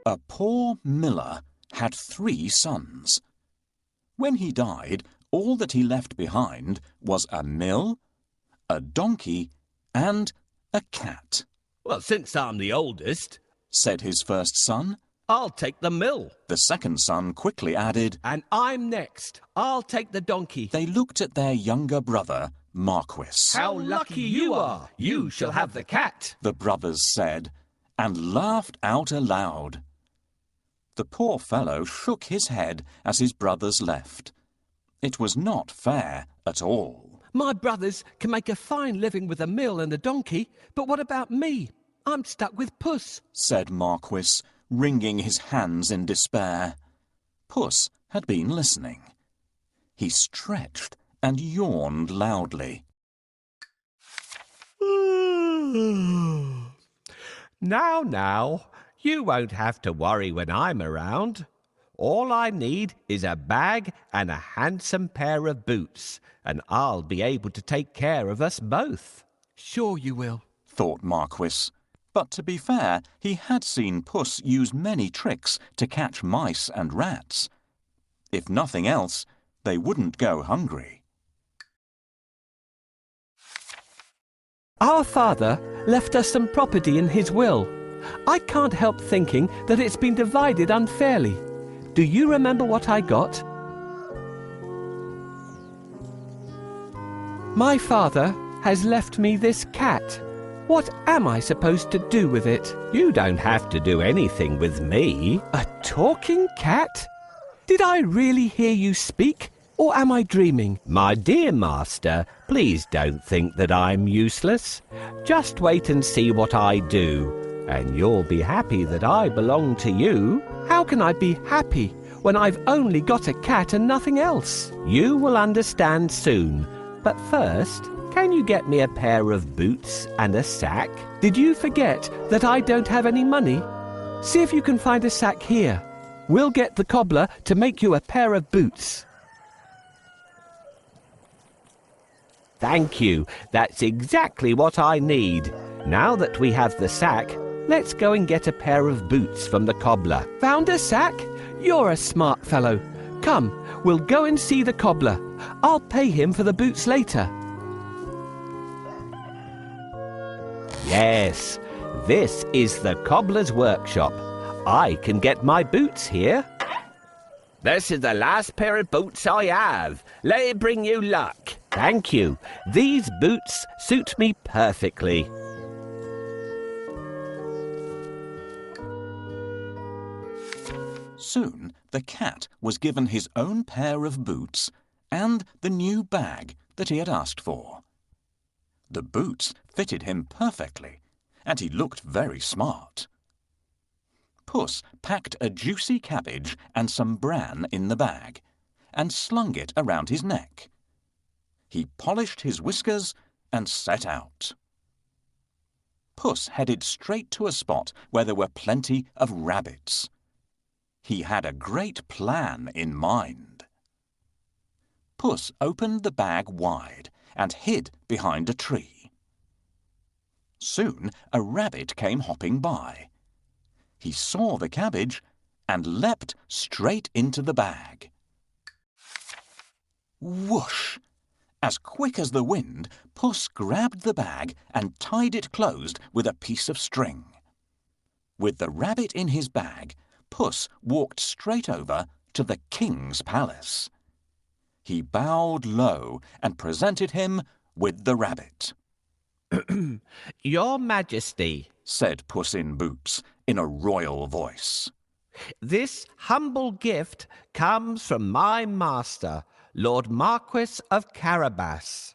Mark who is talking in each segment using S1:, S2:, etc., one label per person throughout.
S1: A poor miller had 3 sons. When he died, all that he left behind was a mill, a donkey, and a cat.
S2: "Well, since I'm the oldest,"
S1: said his first son.
S2: "I'll take the mill."
S1: The second son quickly added,
S2: "And I'm next. I'll take the donkey."
S1: They looked at their younger brother, Marquis.
S2: "How lucky you are! You shall have the cat,"
S1: the brothers said, and laughed out aloud. The poor fellow shook his head as his brothers left. It was not fair at all.
S2: "My brothers can make a fine living with a mill and a donkey, but what about me? I'm stuck with Puss,"
S1: said Marquis, wringing his hands in despair. Puss had been listening. He stretched and yawned loudly.
S2: Now, you won't have to worry when I'm around. All I need is a bag and a handsome pair of boots, and I'll be able to take care of us both." "Sure you will,"
S1: thought Marquis. But to be fair, he had seen Puss use many tricks to catch mice and rats. If nothing else, they wouldn't go hungry.
S2: "Our father left us some property in his will. I can't help thinking that it's been divided unfairly. Do you remember what I got?" "My father has left me this cat. What am I supposed to do with it?" "You don't have to do anything with me." "A talking cat? Did I really hear you speak, or am I dreaming?" "My dear master, please don't think that I'm useless. Just wait and see what I do, and you'll be happy that I belong to you." "How can I be happy when I've only got a cat and nothing else?" "You will understand soon, but first, can you get me a pair of boots and a sack?" "Did you forget that I don't have any money? See if you can find a sack here. We'll get the cobbler to make you a pair of boots." "Thank you. That's exactly what I need. Now that we have the sack, let's go and get a pair of boots from the cobbler." "Found a sack? You're a smart fellow. Come, we'll go and see the cobbler. I'll pay him for the boots later." "Yes, this is the cobbler's workshop. I can get my boots here." "This is the last pair of boots I have. Let it bring you luck." "Thank you. These boots suit me perfectly."
S1: Soon the cat was given his own pair of boots and the new bag that he had asked for. The boots fitted him perfectly, and he looked very smart. Puss packed a juicy cabbage and some bran in the bag, and slung it around his neck. He polished his whiskers and set out. Puss headed straight to a spot where there were plenty of rabbits. He had a great plan in mind. Puss opened the bag wide and hid behind a tree. Soon a rabbit came hopping by. He saw the cabbage and leapt straight into the bag. Whoosh! As quick as the wind, Puss grabbed the bag and tied it closed with a piece of string. With the rabbit in his bag, Puss walked straight over to the king's palace. He bowed low and presented him with the rabbit.
S2: "Your Majesty,"
S1: said Puss in Boots in a royal voice,
S2: "this humble gift comes from my master, Lord Marquis of Carabas."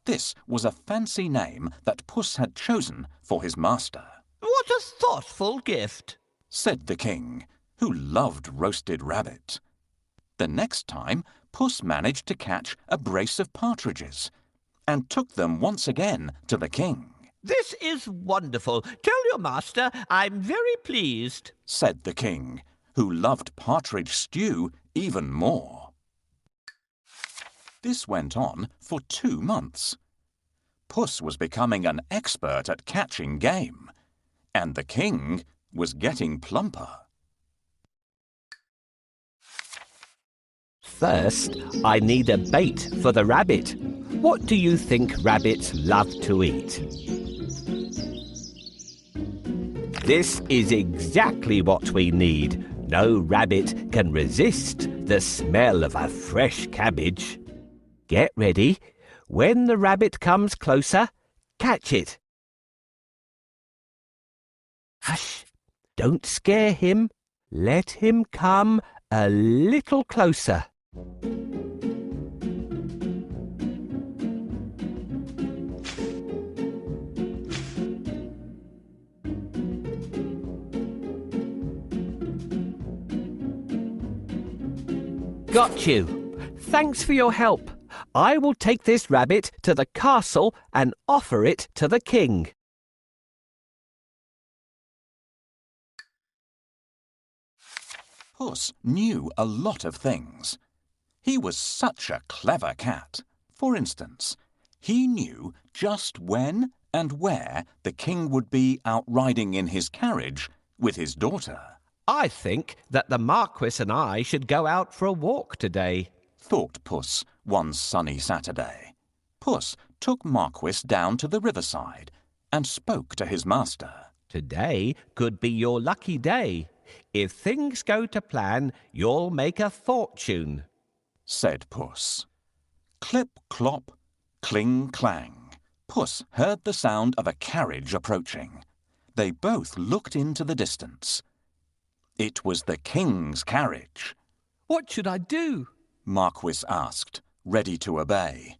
S1: This was a fancy name that Puss had chosen for his master.
S2: "What a thoughtful gift,"
S1: said the king, who loved roasted rabbit. The next time, Puss managed to catch a brace of partridges and took them once again to the king.
S2: "This is wonderful. Tell your master I'm very pleased,"
S1: said the king, who loved partridge stew even more. This went on for 2 months. Puss was becoming an expert at catching game, and the king was getting plumper.
S2: First, I need a bait for the rabbit. What do you think rabbits love to eat? This is exactly what we need. No rabbit can resist the smell of a fresh cabbage. Get ready. When the rabbit comes closer, catch it. Hush! Don't scare him. Let him come a little closer. Got you. Thanks for your help. I will take this rabbit to the castle and offer it to the king.
S1: Puss knew a lot of things. He was such a clever cat. For instance, he knew just when and where the king would be out riding in his carriage with his daughter.
S2: I think that the Marquis and I should go out for a walk today,
S1: thought Puss one sunny Saturday. Puss took Marquis down to the riverside and spoke to his master.
S2: Today could be your lucky day. If things go to plan, you'll make a fortune,
S1: said Puss. Clip, clop, cling, clang. Puss heard the sound of a carriage approaching. They both looked into the distance. It was the king's carriage.
S2: What should I do?
S1: Marquis asked, ready to obey.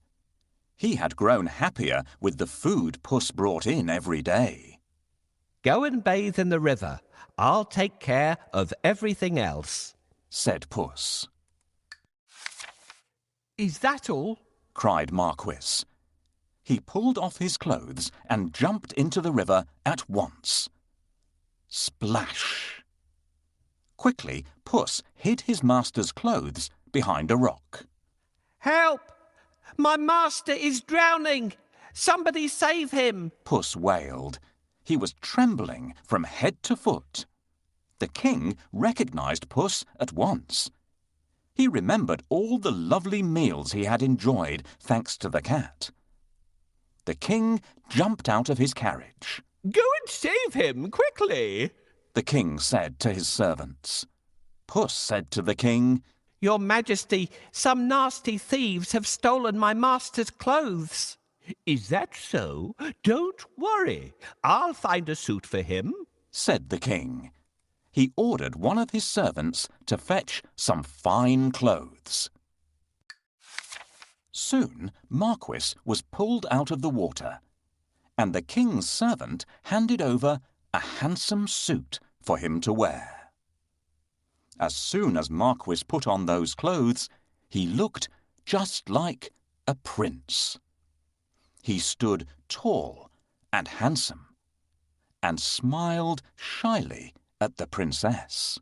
S1: He had grown happier with the food Puss brought in every day.
S2: Go and bathe in the river. I'll take care of everything else,
S1: said Puss.
S2: Is that all?
S1: Cried Marquis. He pulled off his clothes and jumped into the river at once. Splash! Quickly, Puss hid his master's clothes behind a rock.
S2: Help! My master is drowning! Somebody save him!
S1: Puss wailed. He was trembling from head to foot. The king recognized Puss at once. He remembered all the lovely meals he had enjoyed thanks to the cat. The king jumped out of his carriage.
S2: Go and save him, quickly,
S1: the king said to his servants. Puss said to the king,
S2: Your Majesty, some nasty thieves have stolen my master's clothes. Is that so? Don't worry. I'll find a suit for him,
S1: said the king. He ordered one of his servants to fetch some fine clothes. Soon Marquis was pulled out of the water, and the king's servant handed over a handsome suit for him to wear. As soon as Marquis put on those clothes, he looked just like a prince. He stood tall and handsome, and smiled shyly at the princess.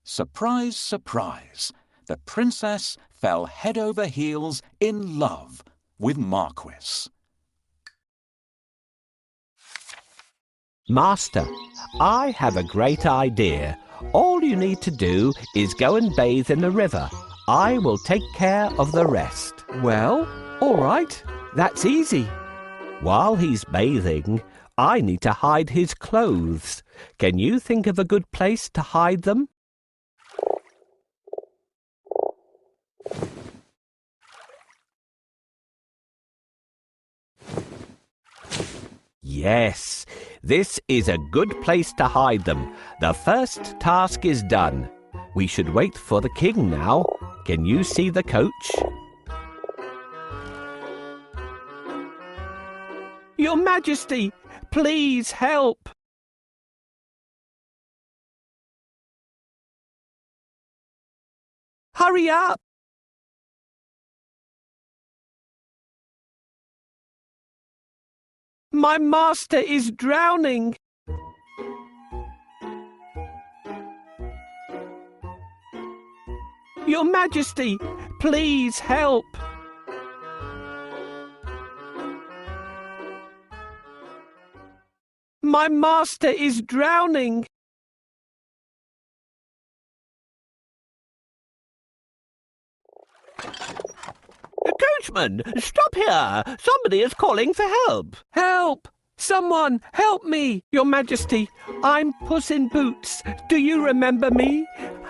S1: Surprise, surprise, the princess fell head over heels in love with Marquis.
S2: Master, I have a great idea. All you need to do is go and bathe in the river. I will take care of the rest. Well, all right. That's easy. While he's bathing, I need to hide his clothes. Can you think of a good place to hide them? Yes, this is a good place to hide them. The first task is done. We should wait for the king now. Can you see the coach? Your Majesty, please help! Hurry up! My master is drowning! Your Majesty, please help! My master is drowning! Coachman, stop here! Somebody is calling for help! Help! Someone, help me! Your Majesty, I'm Puss in Boots. Do you remember me?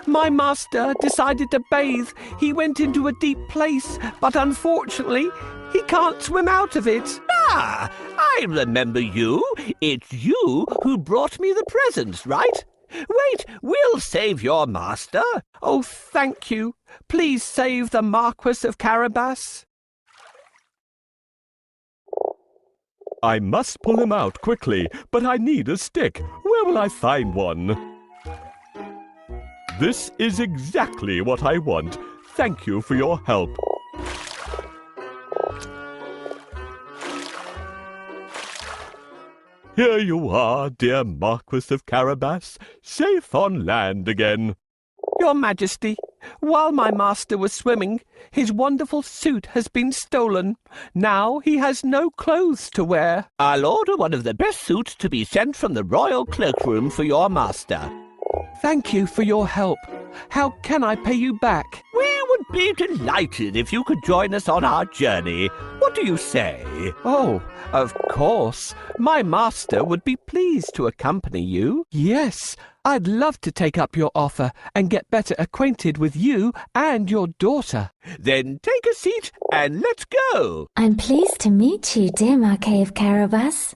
S2: My master decided to bathe. He went into a deep place, but unfortunately, he can't swim out of it. Ah, I remember you. It's you who brought me the presents, right? Wait, we'll save your master. Oh, thank you. Please save the Marquis of Carabas.
S3: I must pull him out quickly, but I need a stick. Where will I find one? This is exactly what I want. Thank you for your help. Here you are, dear Marquis of Carabas, safe on land again.
S2: Your Majesty, while my master was swimming, his wonderful suit has been stolen. Now he has no clothes to wear. I'll order one of the best suits to be sent from the royal cloakroom for your master. Thank you for your help. How can I pay you back? We would be delighted if you could join us on our journey. What do you say? Oh, of course. My master would be pleased to accompany you. Yes, I'd love to take up your offer and get better acquainted with you and your daughter. Then take a seat and let's go.
S4: I'm pleased to meet you, dear Marquis of Carabas.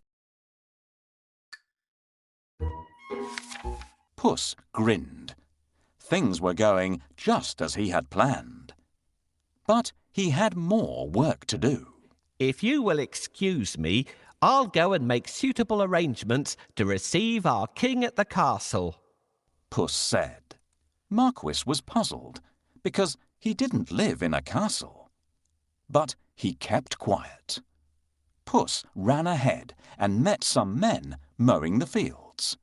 S1: Puss grinned. Things were going just as he had planned. But he had more work to do.
S2: If you will excuse me, I'll go and make suitable arrangements to receive our king at the castle.
S1: Puss said. Marquis was puzzled because he didn't live in a castle. But he kept quiet. Puss ran ahead and met some men mowing the fields.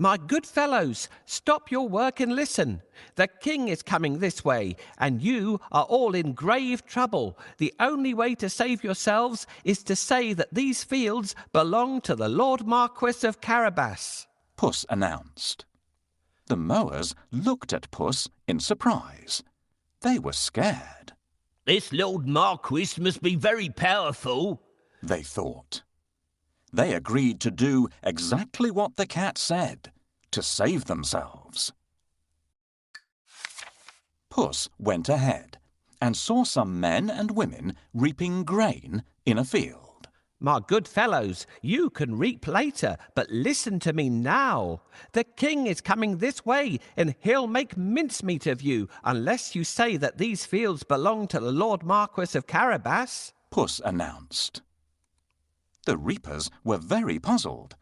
S2: My good fellows, stop your work and listen. The king is coming this way, and you are all in grave trouble. The only way to save yourselves is to say that these fields belong to the Lord Marquis of Carabas.
S1: Puss announced. The mowers looked at Puss in surprise. They were scared.
S2: This Lord Marquis must be very powerful,
S1: they thought. They agreed to do exactly what the cat said, to save themselves. Puss went ahead and saw some men and women reaping grain in a field.
S2: My good fellows, you can reap later, but listen to me now. The king is coming this way, and he'll make mincemeat of you unless you say that these fields belong to the Lord Marquis of Carabas.
S1: Puss announced. The reapers were very puzzled,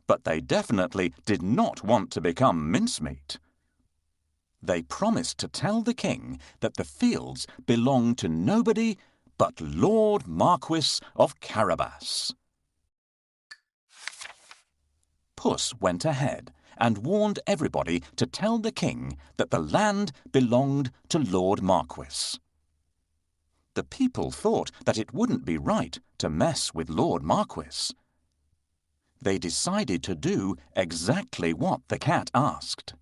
S1: but they definitely did not want to become mincemeat. They promised to tell the king that the fields belonged to nobody but Lord Marquis of Carabas. Puss went ahead and warned everybody to tell the king that the land belonged to Lord Marquis. The people thought that it wouldn't be right to mess with Lord Marquis. They decided to do exactly what the cat asked.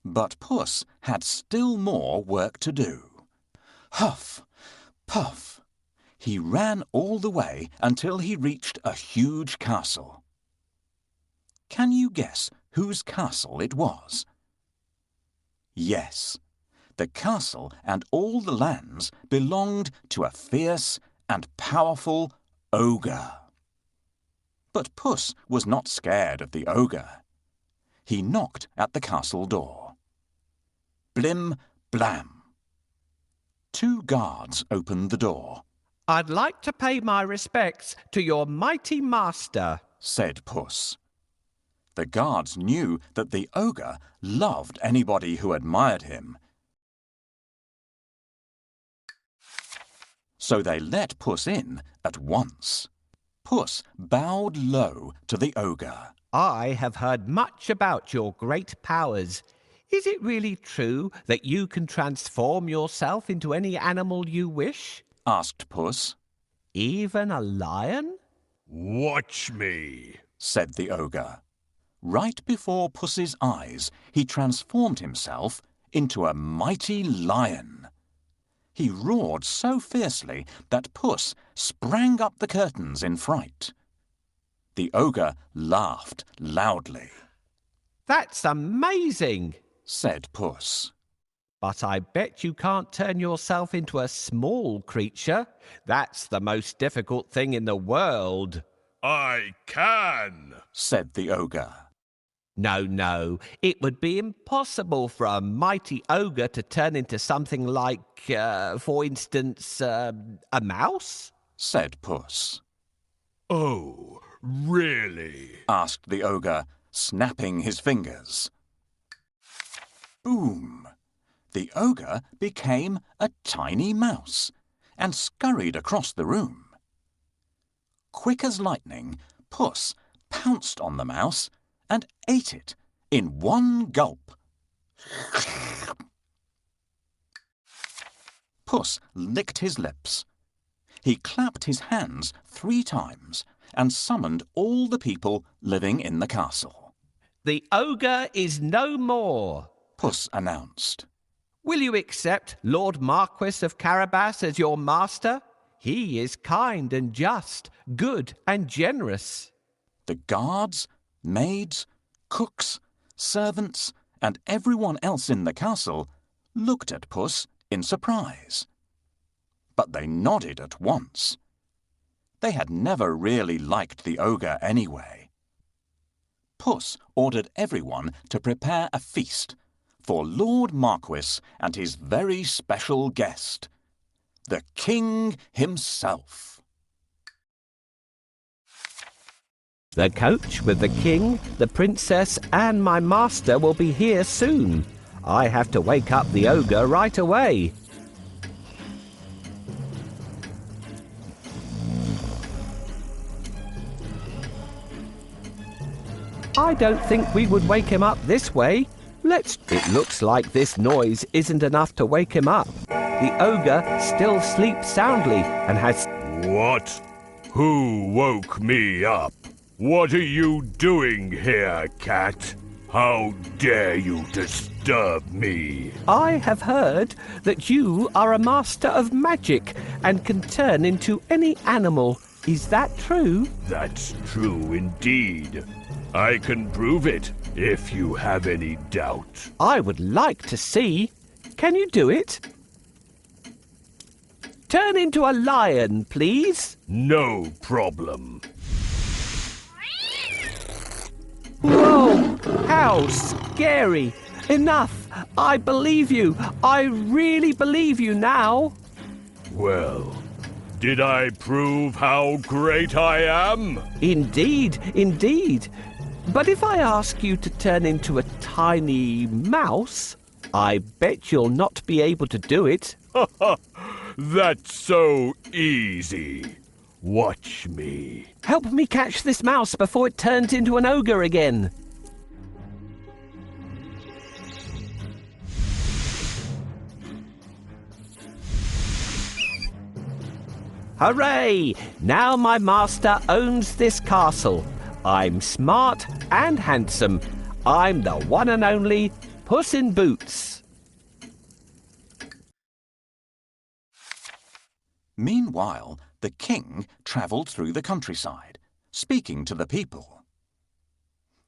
S1: But Puss had still more work to do. Huff, puff. He ran all the way until he reached a huge castle. Can you guess whose castle it was? Yes. The castle and all the lands belonged to a fierce and powerful ogre. But Puss was not scared of the ogre. He knocked at the castle door. Blim, blam. 2 guards opened the door.
S2: I'd like to pay my respects to your mighty master,
S1: said Puss. The guards knew that the ogre loved anybody who admired him. So they let Puss in at once. Puss bowed low to the ogre.
S2: I have heard much about your great powers. Is it really true that you can transform yourself into any animal you wish?
S1: Asked Puss.
S2: Even a lion?
S3: Watch me,
S1: said the ogre. Right before Puss's eyes, he transformed himself into a mighty lion. He roared so fiercely that Puss sprang up the curtains in fright. The ogre laughed loudly.
S2: That's amazing,
S1: said Puss.
S2: but I bet you can't turn yourself into a small creature. That's the most difficult thing in the world.
S3: I can,
S1: said the ogre.
S2: No, it would be impossible for a mighty ogre to turn into something like, for instance, a mouse?
S1: said Puss.
S3: Oh, really?
S1: asked the ogre, snapping his fingers. Boom! The ogre became a tiny mouse and scurried across the room. Quick as lightning, Puss pounced on the mouse and ate it in one gulp. Puss licked his lips. He clapped his hands 3 times and summoned all the people living in the castle.
S2: The ogre is no more,
S1: Puss announced.
S2: Will you accept Lord Marquis of Carabas as your master? He is kind and just, good and generous.
S1: The guards, maids, cooks, servants, and everyone else in the castle looked at Puss in surprise. But they nodded at once. They had never really liked the ogre anyway. Puss ordered everyone to prepare a feast for Lord Marquis and his very special guest, the King himself.
S2: The coach with the king, the princess, and my master will be here soon. I have to wake up the ogre right away. I don't think we would wake him up this way. It looks like this noise isn't enough to wake him up. The ogre still sleeps soundly and has...
S3: What? Who woke me up? What are you doing here, cat? How dare you disturb me?
S2: I have heard that you are a master of magic and can turn into any animal. Is that true?
S3: That's true indeed. I can prove it if you have any doubt.
S2: I would like to see. Can you do it? Turn into a lion, please.
S3: No problem.
S2: Whoa! How scary! Enough! I believe you! I really believe you now!
S3: Well, did I prove how great I am?
S2: Indeed. But if I ask you to turn into a tiny mouse, I bet you'll not be able to do it.
S3: That's so easy. Watch me.
S2: Help me catch this mouse before it turns into an ogre again. Hooray! Now my master owns this castle. I'm smart and handsome. I'm the one and only Puss in Boots.
S1: Meanwhile, the king travelled through the countryside, speaking to the people.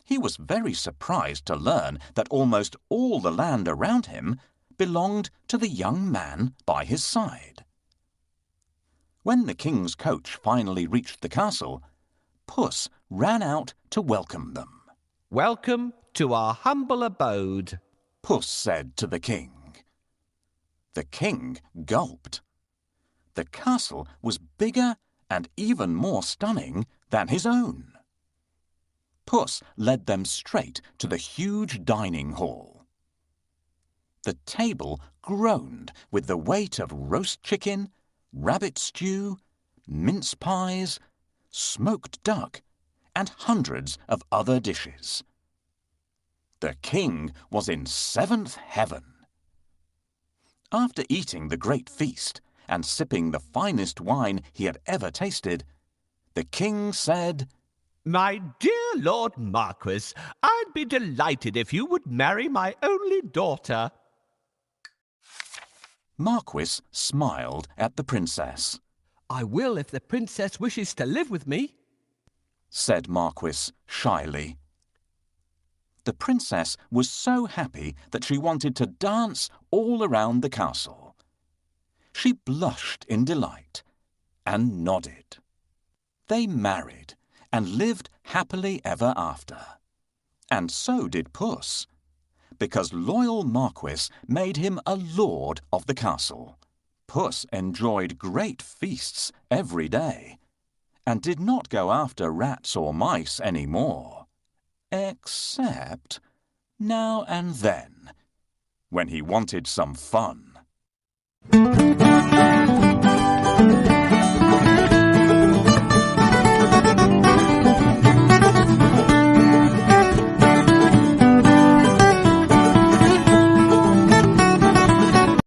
S1: He was very surprised to learn that almost all the land around him belonged to the young man by his side. When the king's coach finally reached the castle, Puss ran out to welcome them.
S2: Welcome to our humble abode,
S1: Puss said to the king. The king gulped. The castle was bigger and even more stunning than his own. Puss led them straight to the huge dining hall. The table groaned with the weight of roast chicken, rabbit stew, mince pies, smoked duck, and hundreds of other dishes. The king was in 7th heaven. After eating the great feast and sipping the finest wine he had ever tasted, the king said,
S2: My dear Lord Marquis, I'd be delighted if you would marry my only daughter.
S1: Marquis smiled at the princess.
S2: I will if the princess wishes to live with me,
S1: said Marquis shyly. The princess was so happy that she wanted to dance all around the castle. She blushed in delight and nodded. They married and lived happily ever after. And so did Puss, because loyal Marquis made him a lord of the castle. Puss enjoyed great feasts every day, and did not go after rats or mice any more, except now and then, when he wanted some fun.